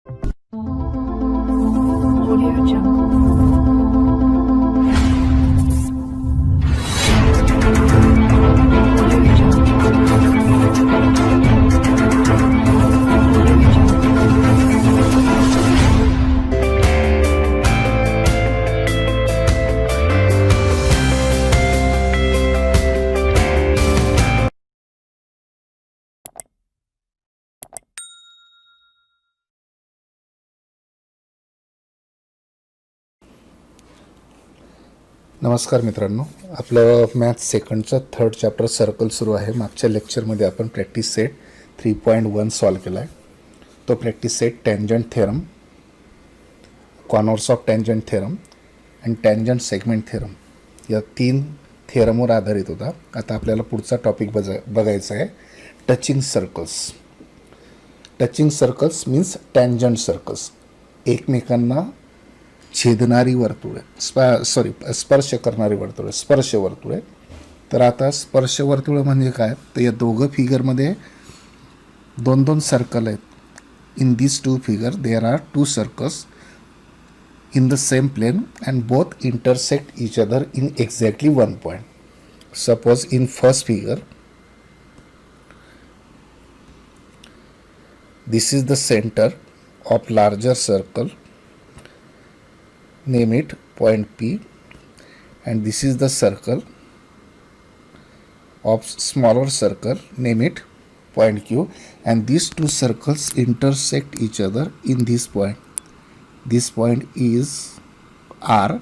Audio Jungle. Audio नमस्कार मित्रांनो, आपलं मॅथ्स सेकंडचं थर्ड चॅप्टर सर्कल सुरू आहे. मागच्या लेक्चरमध्ये आपण प्रॅक्टिस सेट 3.1 सॉल्व केला आहे. तो practice set tangent theorem, corners of tangent theorem आणि टँजंट सेगमेंट थेरम या 3 थेरमवर आधारित होता. आता आपल्याला पुढचा टॉपिक बघायचा आहे touching circles. Touching circles means tangent circles, एकमेकांना छेदणारी वर्तुळे, स्पर्श करणारी वर्तुळे, स्पर्श वर्तुळे. तर आता स्पर्श वर्तुळे म्हणजे काय, तर या दोघं फिगरमध्ये दोन दोन सर्कल आहेत. In this two figure there are two circles in the same plane and both intersect each other in exactly one point. Suppose in first figure, this is the center of larger circle, name it point P, and this is the circle of smaller circle, name it point Q, and these two circles intersect each other in this point. This point is R.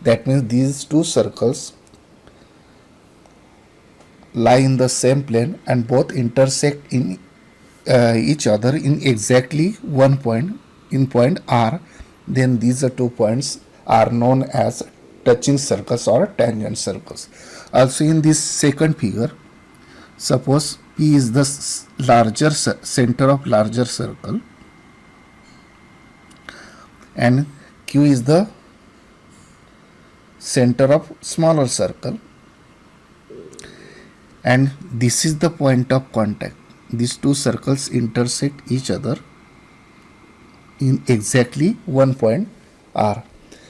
That means these two circles lie in the same plane and both intersect in each other in exactly one point, in point R. Then these two points are known as touching circles or tangent circles. Also in this second figure, suppose P is the larger center of larger circle and Q is the center of smaller circle, and this is the point of contact. These two circles intersect each other in exactly one point R.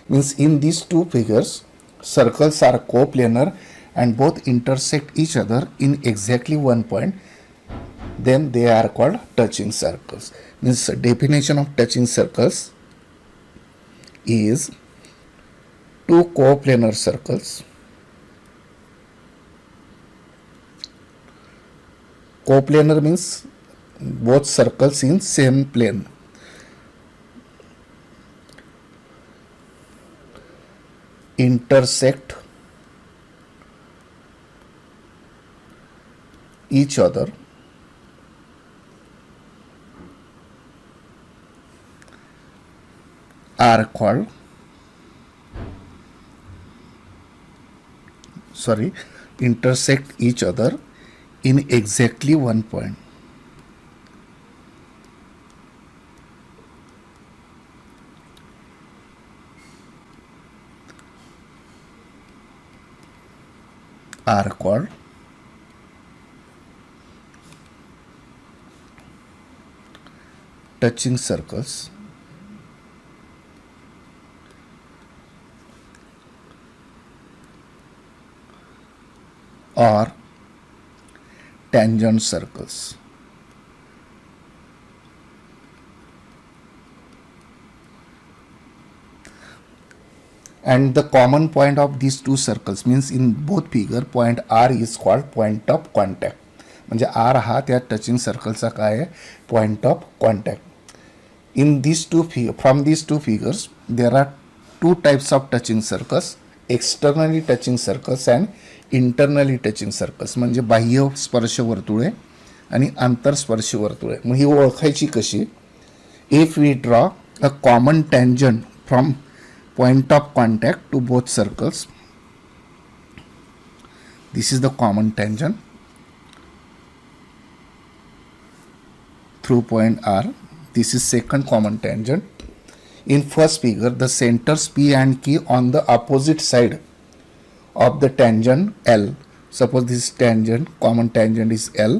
Means in these two figures, circles are coplanar and both intersect each other in exactly one point. Then they are called touching circles. Means definition of touching circles is two coplanar circles coplanar means both circles in same plane, intersect each other are called intersect each other in exactly one point. Are called touching circles or tangent circles. And the common point of these two circles means in both figure point R is called point of contact. म्हणजे R हा त्या touching सर्कलचा काय आहे, point of contact. In these two from these two figures there are two types of touching circles, externally touching circles and internally touching circles. म्हणजे बाह्य स्पर्श वर्तुळे आणि आंतरस्पर्श वर्तुळे. मग ही ओळखायची कशी, if we draw a common tangent from point of contact to both circles, this is the common tangent through point R. This is second common tangent. In first figure, the centers P and Q on the opposite side of the tangent L. Suppose this tangent, common tangent is L.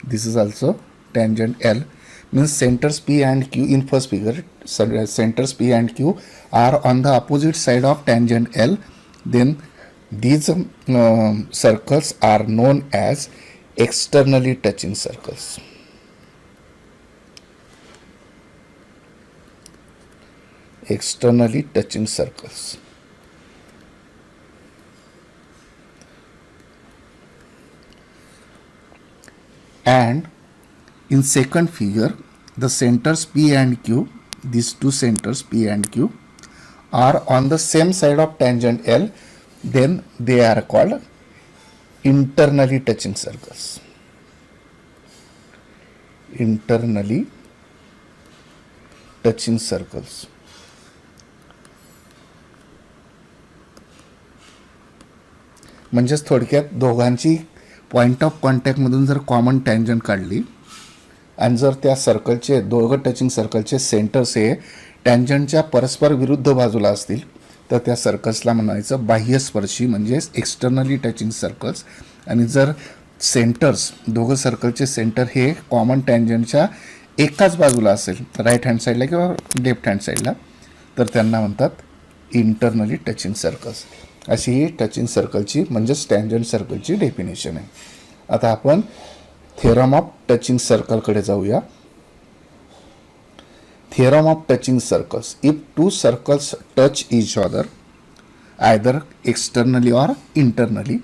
This is also tangent L. means centers P and Q in first figure, centers P and Q are on the opposite side of tangent L, then these circles are known as externally touching circles. Externally touching circles. And in second figure, the centers P and Q, these two centers P and Q are on the same side of tangent L, then they are called internally touching circles. Internally touching circles. म्हणजेच थोडक्यात दोघांची point of कॉन्टॅक्टमधून जर common tangent काढली आणि जर त्या सर्कलचे दोघं touching सर्कलचे centres हे टँजंटच्या परस्पर विरुद्ध बाजूला असतील तर त्या सर्कल्सला म्हणायचं बाह्यस्पर्शी म्हणजेच एक्सटर्नली टचिंग सर्कल्स. आणि जर सेंटर्स दोघं सर्कलचे सेंटर हे कॉमन टँजंटच्या एकाच बाजूला असेल राईट हँड साईडला किंवा लेफ्ट हँड साईडला तर त्यांना म्हणतात इंटरनली टचिंग सर्कल्स. अशी ही टचिंग सर्कलची म्हणजेच टँजंट सर्कलची डेफिनेशन आहे. आता आपण थेरम ऑफ टचिंग सर्कलकडे जाऊया. Theorem of touching circles. If two circles touch each other either externally or internally,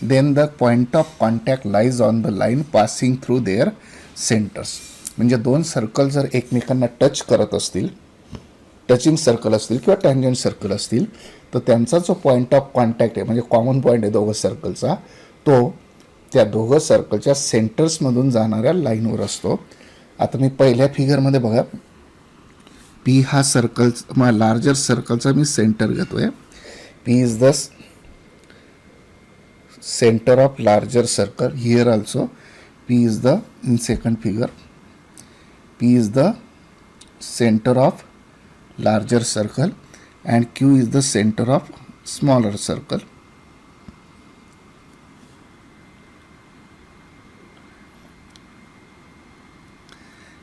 then the point of contact lies on the line passing through their centers. म्हणजे दोन circle जर एकमेकांना touch करत असतील, touching circle असतील किंवा tangent circle असतील तर त्यांचा जो पॉईंट ऑफ कॉन्टॅक्ट आहे म्हणजे कॉमन पॉईंट आहे दोघं सर्कलचा तो त्या दोघं सर्कलच्या सेंटर्समधून जाणाऱ्या लाईनवर असतो. आता मी पहिल्या फिगरमध्ये बघा पी हा सर्कल लार्जर सर्कलचा मी सेंटर घेतोय. P is the centre of larger circle. Here also P is the in second figure P is the centre of larger circle and Q is the center of smaller circle.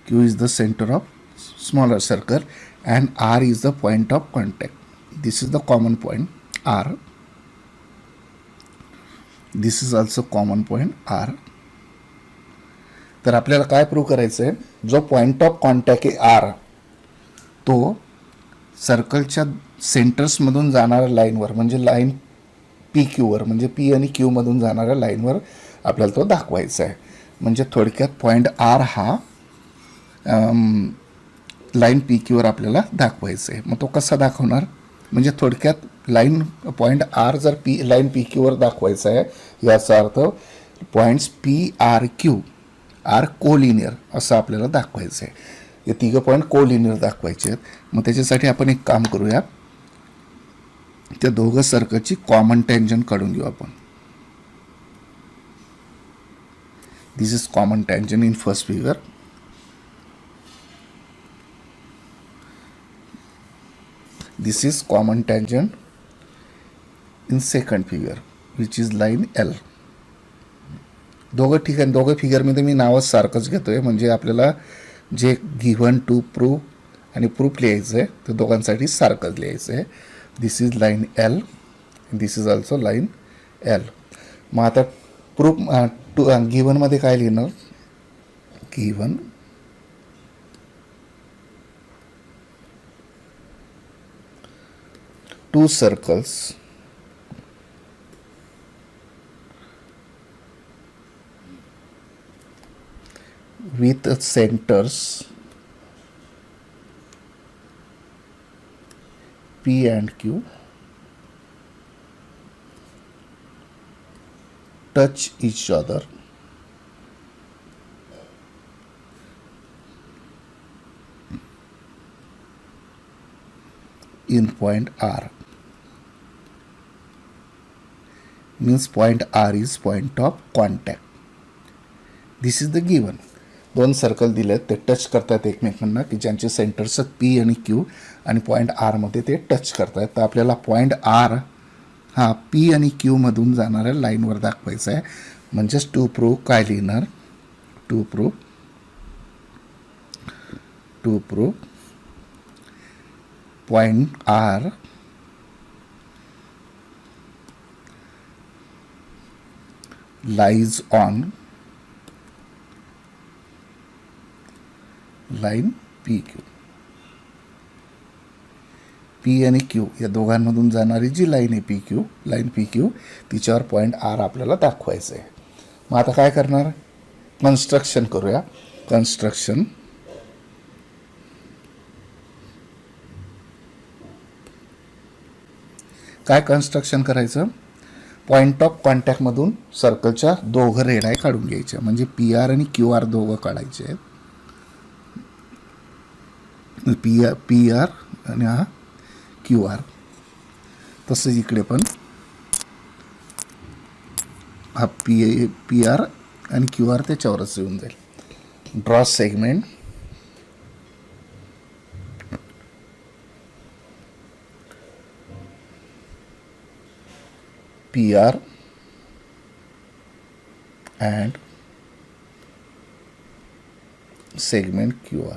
Q is the center of smaller circle and R is the point of contact. This is the common point R. This is also common point R. तर आपल्याला काय prove करायचं आहे, जो point of contact आहे R तो सर्कलच्या सेंटर्समधून जाणाऱ्या लाईनवर म्हणजे लाईन पी क्यूवर म्हणजे पी आणि क्यूमधून जाणाऱ्या लाईनवर आपल्याला तो दाखवायचा आहे. म्हणजे थोडक्यात पॉईंट आर हा लाईन पी क्यूवर आपल्याला दाखवायचं आहे. मग तो कसा दाखवणार म्हणजे थोडक्यात लाईन पॉईंट आर जर पी लाईन पी क्यूवर दाखवायचा आहे याचा अर्थ points P R Q R collinear असं आपल्याला दाखवायचं आहे. हे तिघं पॉईंट कोलिनियर दाखवायचे आहेत. मग त्याच्यासाठी आपण एक काम करूया, त्या दोघं सर्कलची कॉमन टँजंट काढून घेऊ आपण. This is common tangent in first figure. This is common tangent in second figure which is line L. दोघं ठिकाणी दोघं फिगरमध्ये मी नावच सारखंच घेतोय म्हणजे आपल्याला जे गिव्हन टू प्रूफ आणि प्रूफ लिहायचं आहे तर दोघांसाठी सारखंच लिहायचं आहे. This is line L, this is also line L. मग आता प्रूफ टू गिव्हनमध्ये काय लिहिणार, given two circles with centers P and Q touch each other in point R. Means point R is point of contact. This is the given. दोन circle दिलेत ते touch करतात एकमेकांना की ज्यांचे सेंटर्स पी आणि क्यू आणि पॉईंट आरमध्ये ते टच करतात. तर आपल्याला पॉईंट आर हा पी आणि क्यूमधून जाणाऱ्या लाईनवर दाखवायचा आहे. म्हणजेच टू प्रूफ काय लिहिणार, to prove to prove point R lies on line PQ. P आणि Q या दोघांमधून जाणारी जी लाईन आहे लाईन PQ तिच्यावर पॉईंट R आपल्याला दाखवायचं आहे. मग आता काय करणार, कन्स्ट्रक्शन करूया. कन्स्ट्रक्शन काय कन्स्ट्रक्शन करायचं, पॉईंट ऑफ कॉन्टॅक्टमधून सर्कलच्या दोघं रेडाय काढून घ्यायच्या, म्हणजे PR आणि QR दोघं काढायचे आहेत. PR आणि हा QR. तसंच इकडे पण हा PR आणि QR त्याच्यावरच येऊन जाईल. Draw segment PR and segment QR.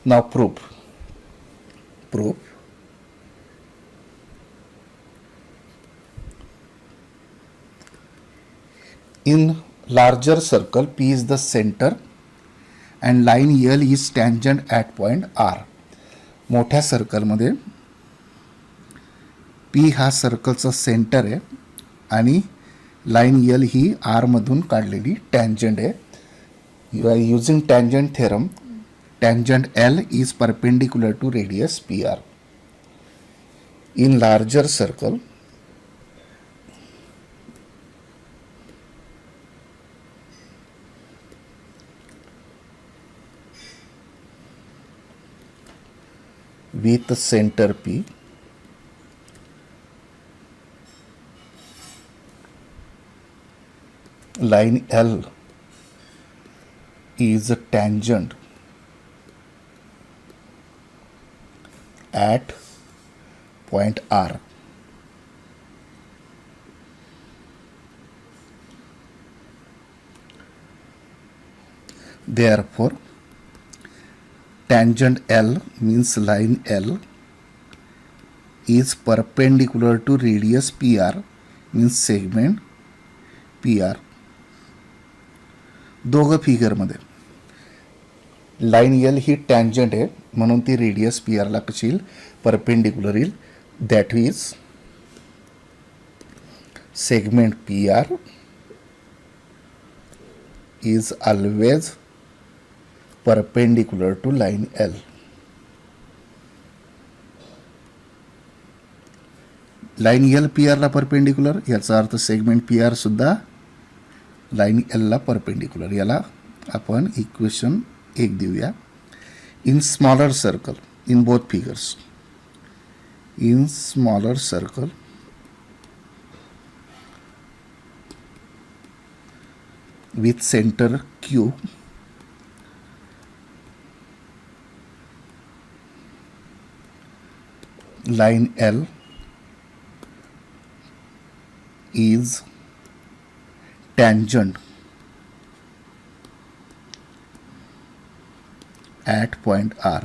Now proof. In larger circle, P is the center and line L is tangent at point R. मोठ्या सर्कलमध्ये P हा सर्कलचा सेंटर आहे आणि लाईन L ही R मधून काढलेली टँजंट आहे. You are using tangent theorem. Tangent L is perpendicular to radius PR. In larger circle, with the center P, line L is a tangent at point R. Therefore, tangent L means line L is perpendicular to radius PR means segment PR. दोघं फिगरमध्ये line L ही tangent आहे म्हणून ती radius PR ला कशी येईल, perpendicular येईल. That is segment PR is always perpendicular to line L. Line L PR ला perpendicular, याचा अर्थ सेगमेंट PR सुद्धा लाईन L ला परपेंडिक्युलर. याला आपण इक्वेशन 1 देऊया. In smaller circle, in both figures, in smaller circle, with center Q, line L is tangent at point R.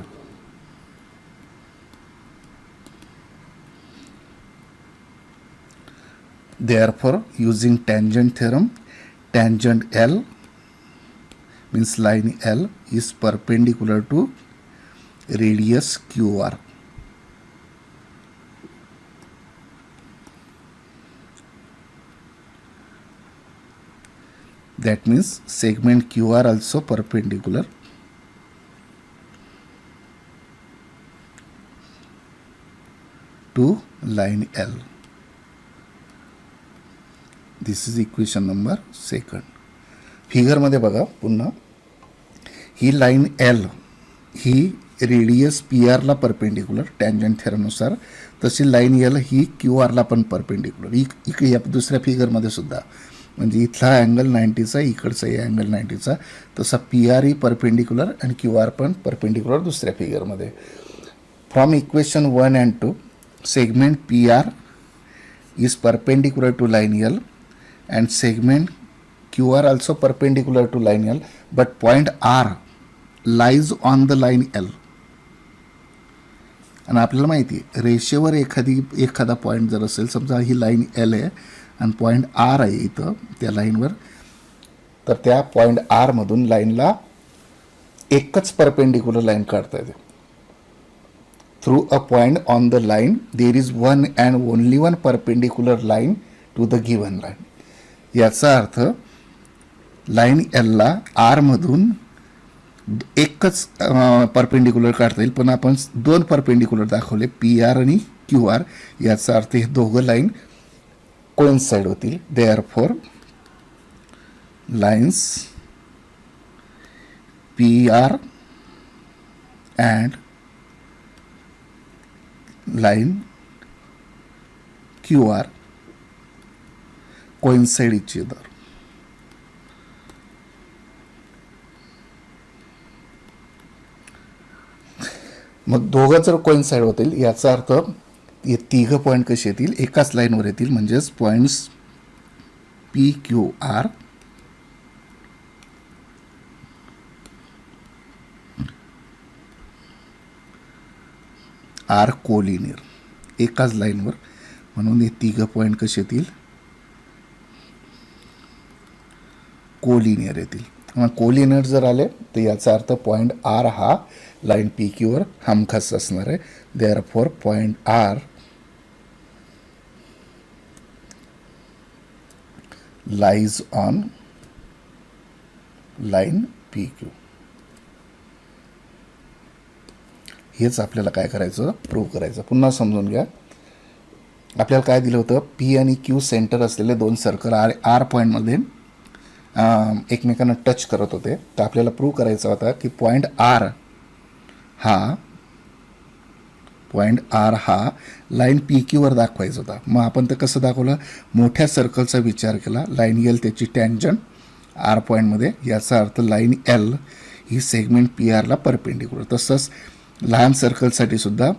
Therefore, using tangent theorem, tangent L means line L is perpendicular to radius QR. That means segment QR also perpendicular to line L. This is equation number 2. फिगरमध्ये बघा पुन्हा, ही line L ही radius PR ला perpendicular tangent थेरमनुसार, तशी line L ही QR ला पण perpendicular. इकडे या दुसऱ्या फिगरमध्ये सुद्धा, म्हणजे इथला अँगल 90चा, इकडचा या अँगल 90चा, तसा PR ही परपेंडिक्युलर आणि QR पण परपेंडिक्युलर दुसऱ्या फिगरमध्ये. From equation 1 and 2, segment PR is perpendicular to line L and segment Q R also perpendicular to line L, but point R lies on the line L. आणि आपल्याला माहिती आहे रेषेवर एखादा पॉईंट जर असेल, समजा ही लाईन एल आहे आणि पॉईंट आर आहे इथं त्या लाईनवर, तर त्या पॉईंट आरमधून लाईनला एकच परपेंडिक्युलर लाईन काढता येते. Through a point on the line there is one and only one perpendicular line to the given line. याचा अर्थ लाईन एलला आरमधून एकच परपेंडिक्युलर काढता येईल, पण आपण दोन परपेंडिक्युलर दाखवले, पी आर आणि क्यू आर. याचा अर्थ हे दोघं लाईन कोइन्साइड होतील. Therefore lines P R and line Q R coincide each other. मग दोघं जर कोइन्साइड होतील याचा अर्थ हे तिघं पॉईंट कसे येतील, एकाच लाईनवर येतील. म्हणजेच points P Q R are collinear, एकाच लाईनवर. म्हणून हे तिघं पॉईंट कसे येतील, कोलिनियर येतील. मग कोलिनियर जर आले तर याचा अर्थ पॉईंट आर हा लाईन पी क्यूवर हमखास असणार आहे. Therefore point R lies on line P Q. हेच आपल्याला काय करायचं, प्रूव्ह करायचं. पुन्हा समजून घ्या. आपल्याला काय दिलं होतं, पी आणि क्यू सेंटर असलेले दोन सर्कल आर पॉईंटमध्ये एकमेकांना टच करत होते. तर आपल्याला प्रूव्ह करायचा होता की पॉईंट आर हा लाईन पी क्यूवर दाखवायचा होता. मग आपण ते कसं दाखवलं, मोठ्या सर्कलचा विचार केला, लाईन एल त्याची टँजंट आर पॉईंटमध्ये. याचा अर्थ लाईन एल ही सेगमेंट पी आरला परपेंडिक्युलर. तसंच लहान सर्कलसाठी सुद्धा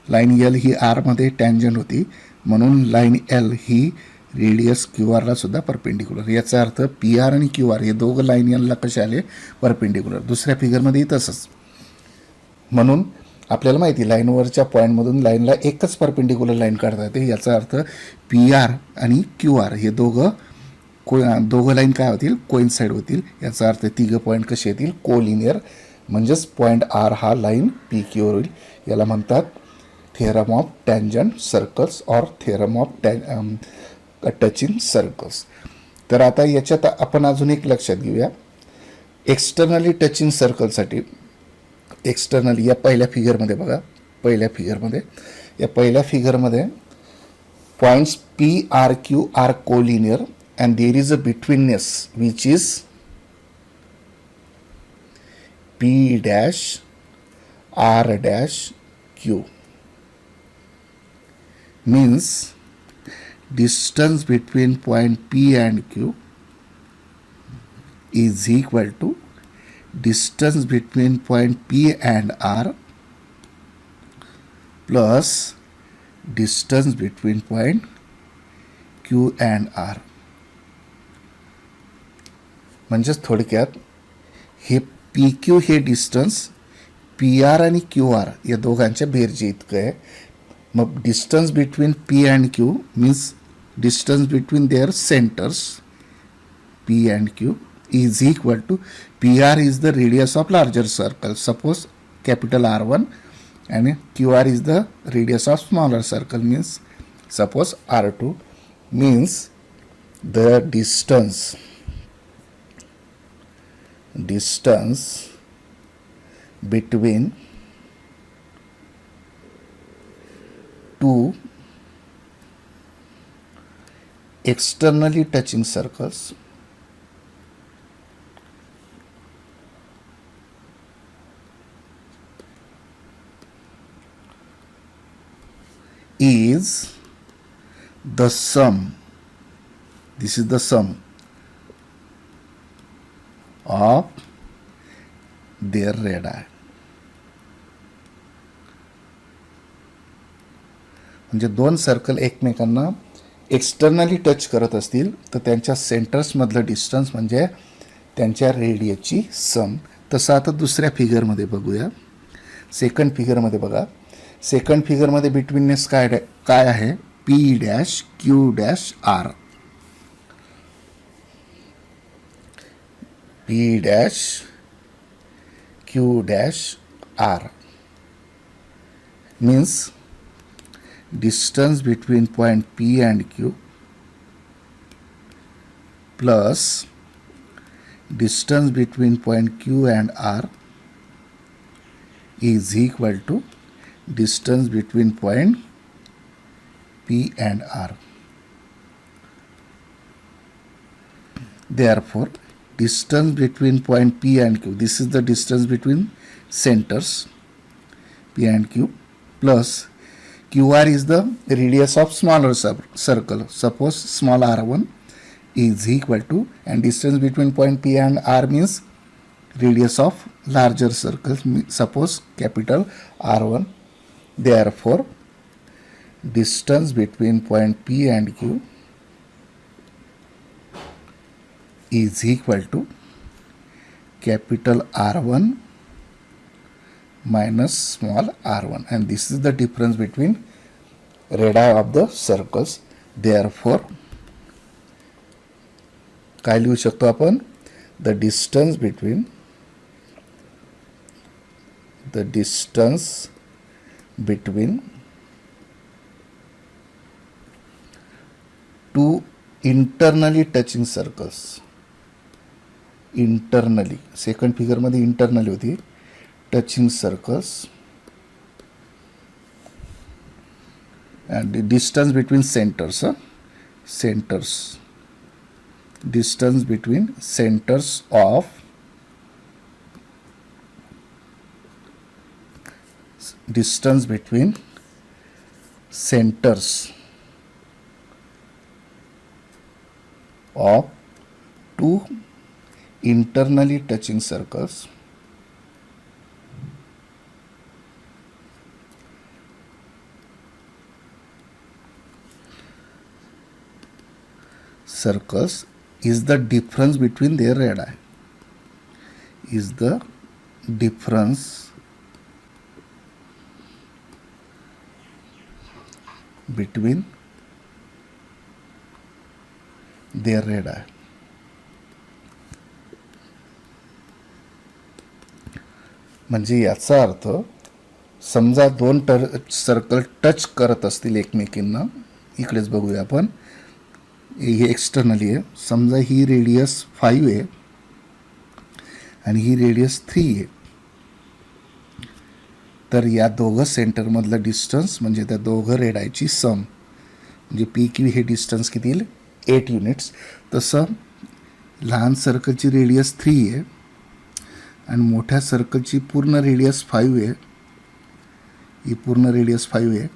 लाईन एल ही आरमध्ये टँजंट होती, म्हणून लाईन एल ही रेडियस क्यू आरला सुद्धा परपेंडिक्युलर. याचा अर्थ पी आर आणि क्यू आर हे दोघं लाईन एलला कसे आले, परपेंडिक्युलर. दुसऱ्या फिगरमध्येही तसंच. म्हणून आपल्याला माहिती लाईनवरच्या पॉईंटमधून लाईनला एकच परपेंडिक्युलर लाईन काढता येते. याचा अर्थ पी आर आणि क्यू आर हे दोघं लाईन काय होतील, कोइन्साइड होतील. याचा अर्थ तिघं पॉईंट कसे येतील, कोलिनियर. म्हणजेच पॉईंट आर हा लाईन पी क्यूवर होईल. याला म्हणतात theorem of tangent circles or theorem of touching circles. तर आता याच्यात आपण अजून एक लक्षात घेऊया. एक्सटर्नली टचिंग सर्कलसाठी एक्सटर्नली या पहिल्या फिगरमध्ये बघा, या पहिल्या फिगरमध्ये points P R Q R collinear and there is a betweenness which is P dash R dash Q. Means distance between point P and Q is equal to distance between point P and R plus distance between point Q and R. म्हणजेच थोडक्यात हे P Q हे distance P R आणि Q R या दोघांच्या बेरजे इतकं आहे. मग distance between P and Q means distance between their centers P and Q is equal to PR is the radius of larger circle, suppose capital R1, and QR is the radius of smaller circle, means suppose R2. Means the distance between two externally touching circles is the sum. This is the sum of their radii. म्हणजे दोन circle एकमेकांना externally touch करत असतील तर त्यांच्या सेंटर्समधलं distance म्हणजे त्यांच्या रेडियसची सम. तसं आता दुसऱ्या फिगरमध्ये बघूया. सेकंड फिगरमध्ये बघा. सेकंड फिगरमध्ये बिटवीननेस काय आहे? P dash Q dash R. P dash Q dash R means distance between point P and Q plus distance between point Q and R is equal to distance between point P and R. Therefore, distance between point P and Q, this is the distance between centers P and Q, plus QR is the radius of smaller circle. Suppose small r1 is equal to, and distance between point P and R means radius of larger circle, suppose capital R1. Therefore, distance between point P and Q is equal to capital R1 minus small r1, and this is the difference between radii of the circles. Therefore, काय लिहू शकतो आपण? The distance between two internally touching circles. Internally, second फिगरमध्ये internally होती. Touching circles and the distance between centers, distance between centers of two internally touching circles is the difference between their radii. Is the difference between their radii. म्हणजे याचा अर्थ, समजा दोन circle touch करत असतील एकमेकींना, इकडेच बघूया आपण. हे एक्सटर्नली आहे. समजा ही रेडियस 5 आहे आणि ही रेडियस 3 आहे. तर या दोघं सेंटरमधलं डिस्टन्स म्हणजे त्या दोघं रेडायची सम, म्हणजे पी क्यू हे डिस्टन्स किती येईल? 8 युनिट्स. तसं लहान सर्कलची रेडियस 3 आहे आणि मोठ्या सर्कलची पूर्ण रेडियस 5 आहे. ही पूर्ण रेडियस 5 आहे.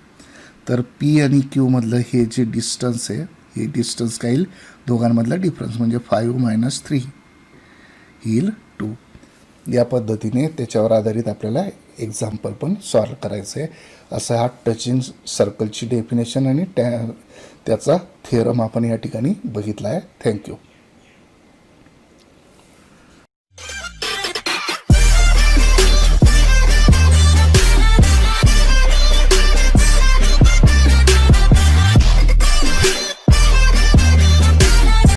तर पी आणि क्यू मधलं हे जे डिस्टन्स आहे, हे डिस्टन्स काय येईल? दोघांमधला डिफरन्स म्हणजे 5 - 3 येईल 2. या पद्धतीने त्याच्यावर आधारित आपल्याला एक्झाम्पल पण सॉल्व करायचं आहे. असा हा टचिंग सर्कलची डेफिनेशन आणि त्याचा थेरम आपण या ठिकाणी बघितला आहे. थँक्यू.